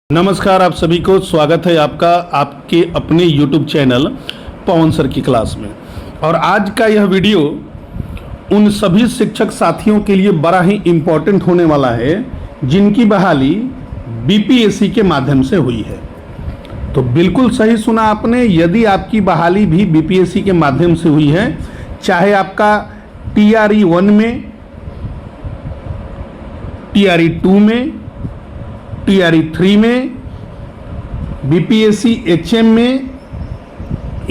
नमस्कार, आप सभी को स्वागत है आपका आपके अपने YouTube चैनल पवन सर की क्लास में। और आज का यह वीडियो उन सभी शिक्षक साथियों के लिए बड़ा ही इम्पोर्टेंट होने वाला है जिनकी बहाली BPSC के माध्यम से हुई है। तो बिल्कुल सही सुना आपने, यदि आपकी बहाली भी BPSC के माध्यम से हुई है, चाहे आपका TRE 1 में, TRE 2 में, TRE 3 में, BPSC HM में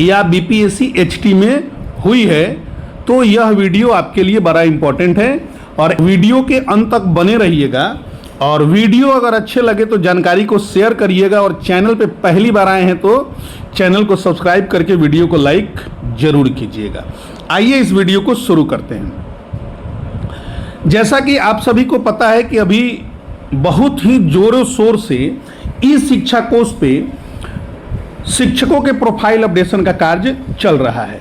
या BPSC HT में हुई है, तो यह वीडियो आपके लिए बड़ा इम्पोर्टेंट है और वीडियो के अंत तक बने रहिएगा। और वीडियो अगर अच्छे लगे तो जानकारी को शेयर करिएगा और चैनल पे पहली बार आए हैं तो चैनल को सब्सक्राइब करके वीडियो को लाइक जरूर कीजिएगा। आइए इस वीडियो को शुरू करते हैं। जैसा कि आप सभी को पता है कि अभी बहुत ही जोरों शोर से ई शिक्षा कोष पे शिक्षकों के प्रोफाइल अपडेशन का कार्य चल रहा है।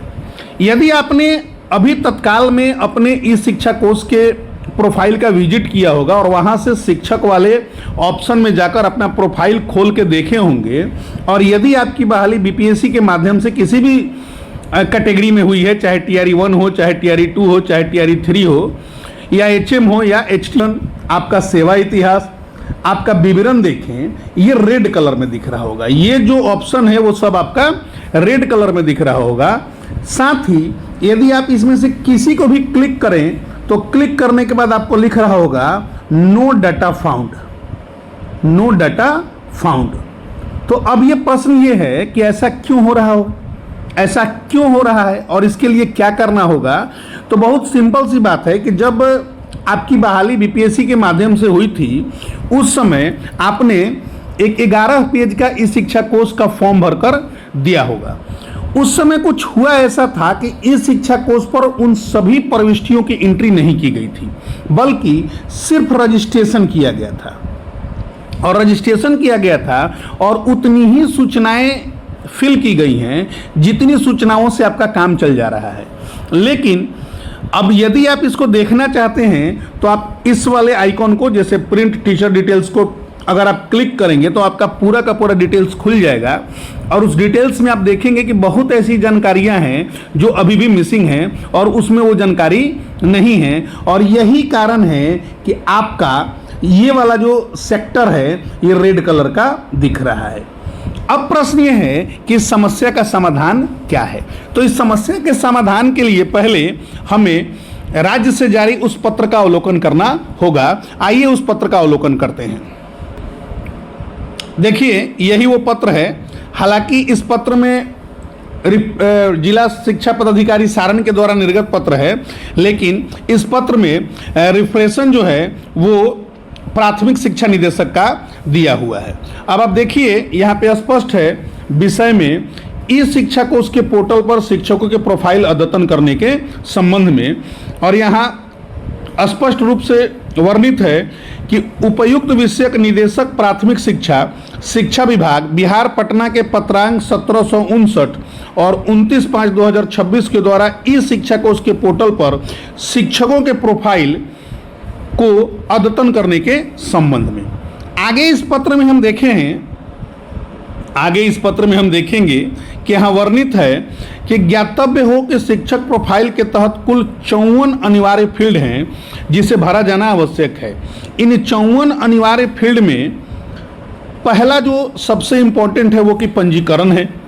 यदि आपने अभी तत्काल में अपने ई शिक्षा कोष के प्रोफाइल का विजिट किया होगा और वहां से शिक्षक वाले ऑप्शन में जाकर अपना प्रोफाइल खोल के देखे होंगे, और यदि आपकी बहाली BPSC के माध्यम से किसी भी कैटेगरी में हुई है, चाहे TRE 1 हो, चाहे TRE 2 हो, चाहे TRE 3 हो या HM हो या HT, आपका सेवा इतिहास, आपका विवरण देखें, ये रेड कलर में दिख रहा होगा। ये जो ऑप्शन है वो सब आपका रेड कलर में दिख रहा होगा। साथ ही यदि आप इसमें से किसी को भी क्लिक करें तो क्लिक करने के बाद आपको लिख रहा होगा no data found, no data found. तो अब ये प्रश्न ये है कि ऐसा क्यों हो रहा हो, ऐसा क्यों हो रहा है और इसके लिए क्या करना होगा। तो बहुत सिंपल सी बात है कि जब आपकी बहाली BPSC के माध्यम से हुई थी, उस समय आपने एक 11 पेज का ई शिक्षा कोर्स का फॉर्म भरकर दिया होगा। उस समय कुछ हुआ ऐसा था कि ई शिक्षा कोर्स पर उन सभी प्रविष्टियों की एंट्री नहीं की गई थी, बल्कि सिर्फ रजिस्ट्रेशन किया गया था। और रजिस्ट्रेशन किया गया था और उतनी ही सूचनाएं फिल की गई हैं जितनी सूचनाओं से आपका काम चल जा रहा है। लेकिन अब यदि आप इसको देखना चाहते हैं तो आप इस वाले आइकॉन को, जैसे प्रिंट टीचर डिटेल्स को अगर आप क्लिक करेंगे तो आपका पूरा का पूरा डिटेल्स खुल जाएगा। और उस डिटेल्स में आप देखेंगे कि बहुत ऐसी जानकारियां हैं जो अभी भी मिसिंग हैं और उसमें वो जानकारी नहीं है। और यही कारण है कि आपका ये वाला जो सेक्टर है ये रेड कलर का दिख रहा है। अब प्रश्न ये है कि इस समस्या का समाधान क्या है। तो इस समस्या के समाधान के लिए पहले हमें राज्य से जारी उस पत्र का अवलोकन करना होगा। आइए उस पत्र का अवलोकन करते हैं। देखिए, यही वो पत्र है। हालांकि इस पत्र में जिला शिक्षा पदाधिकारी सारण के द्वारा निर्गत पत्र है, लेकिन इस पत्र में रिफ्रेशन जो है वो प्राथमिक शिक्षा निदेशक का दिया हुआ है। अब आप देखिए, यहाँ पे स्पष्ट है विषय में ई शिक्षा कोष के पोर्टल पर शिक्षकों के प्रोफाइल अद्यतन करने के संबंध में, और यहाँ स्पष्ट रूप से वर्णित है कि उपर्युक्त विषयक निदेशक प्राथमिक शिक्षा, शिक्षा विभाग, बिहार पटना के पत्रांक 1759 और 29/5/2026 के द्वारा ई शिक्षा कोष के पोर्टल पर शिक्षकों के प्रोफाइल को अद्यतन करने के संबंध में। आगे इस पत्र में हम देखेंगे कि यहाँ वर्णित है कि ज्ञातव्य हो कि शिक्षक प्रोफाइल के तहत कुल 54 अनिवार्य फील्ड हैं जिसे भरा जाना आवश्यक है। इन 54 अनिवार्य फील्ड में पहला जो सबसे इंपॉर्टेंट है वो कि पंजीकरण है,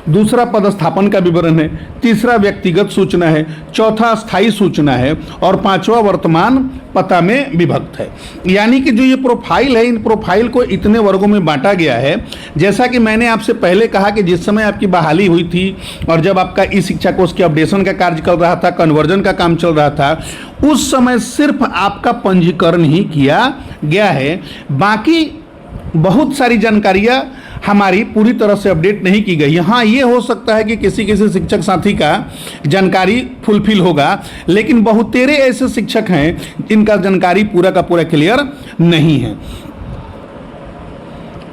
दूसरा पदस्थापन का विवरण है, तीसरा व्यक्तिगत सूचना है, चौथा स्थायी सूचना है और पांचवा वर्तमान पता में विभक्त है। यानी कि जो ये प्रोफाइल है, इन प्रोफाइल को इतने वर्गों में बांटा गया है। जैसा कि मैंने आपसे पहले कहा कि जिस समय आपकी बहाली हुई थी और जब आपका ई शिक्षा कोष के अपडेशन का कार्य चल रहा था, कन्वर्जन का काम चल रहा था, उस समय सिर्फ आपका पंजीकरण ही किया गया है। बाकी बहुत सारी जानकारियाँ हमारी पूरी तरह से अपडेट नहीं की गई। हाँ, ये हो सकता है कि किसी किसी शिक्षक साथी का जानकारी फुलफिल होगा, लेकिन बहुतेरे ऐसे शिक्षक हैं जिनका जानकारी पूरा का पूरा क्लियर नहीं है।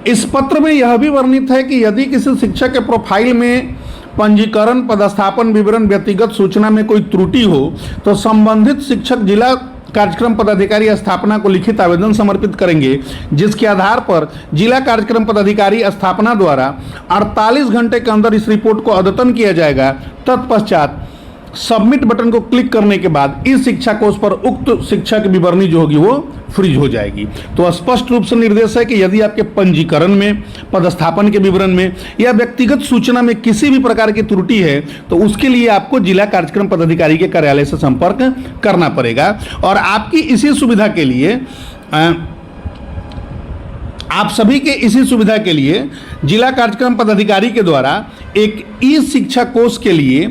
इस पत्र में यह भी वर्णित है कि यदि किसी शिक्षक के प्रोफाइल में पंजीकरण, पदस्थापन विवरण, व्यक्तिगत सूचना में कोई त्रुटि हो तो संबंधित शिक्षक जिला कार्यक्रम पदाधिकारी स्थापना को लिखित आवेदन समर्पित करेंगे, जिसके आधार पर जिला कार्यक्रम पदाधिकारी स्थापना द्वारा 48 घंटे के अंदर इस रिपोर्ट को अद्यतन किया जाएगा। तत्पश्चात सबमिट बटन को क्लिक करने के बाद इस शिक्षा कोष पर उक्त शिक्षा की विवरणी जो होगी वो फ्रीज हो जाएगी। तो स्पष्ट रूप से निर्देश है कि यदि आपके पंजीकरण में, पदस्थापन के विवरण में या व्यक्तिगत सूचना में किसी भी प्रकार की त्रुटि है तो उसके लिए आपको जिला कार्यक्रम पदाधिकारी के कार्यालय से संपर्क करना पड़ेगा। और आपकी इसी सुविधा के लिए आप सभी के इसी सुविधा के लिए जिला कार्यक्रम पदाधिकारी के द्वारा एक ई शिक्षा कोष के लिए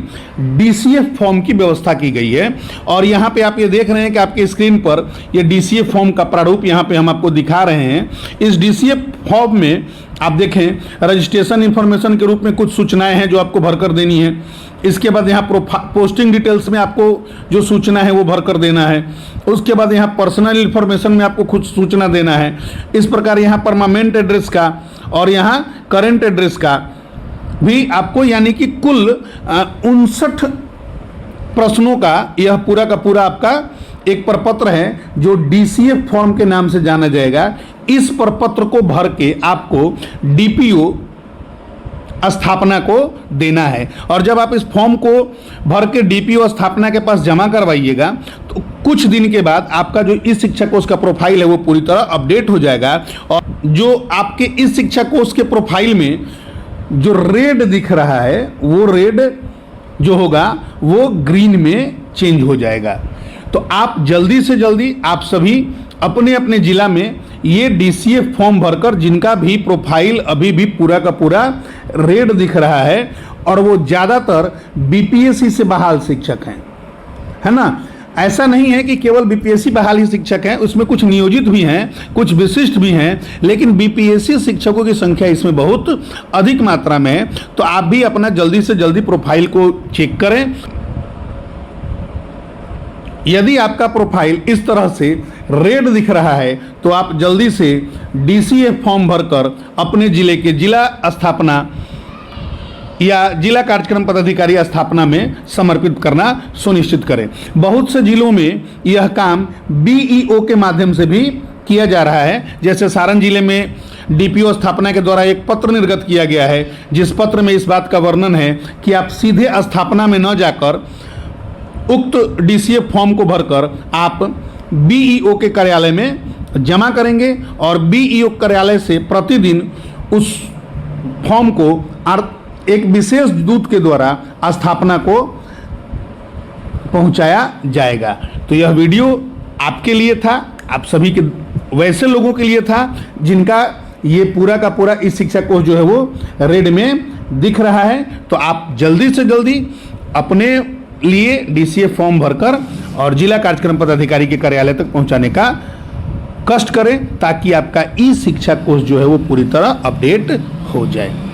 DCF फॉर्म की व्यवस्था की गई है। और यहाँ पे आप ये देख रहे हैं कि आपके स्क्रीन पर ये DCF फॉर्म का प्रारूप यहाँ पे हम आपको दिखा रहे हैं। इस DCF फॉर्म में आप देखें रजिस्ट्रेशन इंफॉर्मेशन के रूप में कुछ सूचनाएं हैं जो आपको भरकर देनी है। इसके बाद यहाँ पोस्टिंग डिटेल्स में आपको जो सूचना है वो भरकर देना है। उसके बाद यहाँ पर्सनल इंफॉर्मेशन में आपको कुछ सूचना देना है। इस प्रकार यहाँ परमानेंट एड्रेस का और यहाँ करेंट एड्रेस का भी आपको, यानी कि कुल 59 प्रश्नों का यह पूरा का पूरा आपका एक प्रपत्र है जो DCF फॉर्म के नाम से जाना जाएगा। इस प्रपत्र को भर के आपको DPO स्थापना को देना है। और जब आप इस फॉर्म को भर के DPO स्थापना के पास जमा करवाइएगा तो कुछ दिन के बाद आपका जो इस शिक्षा कोष का प्रोफाइल है वो पूरी तरह अपडेट हो जाएगा। और जो आपके इस शिक्षा कोष के प्रोफाइल में जो रेड दिख रहा है वो रेड जो होगा वो ग्रीन में चेंज हो जाएगा। तो आप जल्दी से जल्दी आप सभी अपने अपने जिला में ये DCF फॉर्म भरकर, जिनका भी प्रोफाइल अभी भी पूरा का पूरा रेड दिख रहा है और वो ज़्यादातर BPSC से बहाल शिक्षक हैं, है ना। ऐसा नहीं है कि केवल BPSC बहाल ही शिक्षक हैं, उसमें कुछ नियोजित भी हैं, कुछ विशिष्ट भी हैं, लेकिन BPSC शिक्षकों की संख्या इसमें बहुत अधिक मात्रा में है। तो आप भी अपना जल्दी से जल्दी प्रोफाइल को चेक करें। यदि आपका प्रोफाइल इस तरह से रेड दिख रहा है तो आप जल्दी से DCF फॉर्म भरकर अपने जिले के जिला स्थापना या जिला कार्यक्रम पदाधिकारी स्थापना में समर्पित करना सुनिश्चित करें। बहुत से जिलों में यह काम BEO के माध्यम से भी किया जा रहा है। जैसे सारण जिले में DPO स्थापना के द्वारा एक पत्र निर्गत किया गया है, जिस पत्र में इस बात का वर्णन है कि आप सीधे स्थापना में न जाकर उक्त DCF फॉर्म को भरकर आप BEO के कार्यालय में जमा करेंगे और BEO कार्यालय से प्रतिदिन उस फॉर्म को एक विशेष दूत के द्वारा स्थापना को पहुंचाया जाएगा। तो यह वीडियो आपके लिए था, आप सभी के वैसे लोगों के लिए था जिनका ये पूरा का पूरा इस शिक्षा कोष जो है वो रेड में दिख रहा है। तो आप जल्दी से जल्दी अपने लिए DCF फॉर्म भरकर और जिला कार्यक्रम पदाधिकारी के कार्यालय तक पहुंचाने का कष्ट करें ताकि आपका ई शिक्षा कोष जो है वो पूरी तरह अपडेट हो जाए।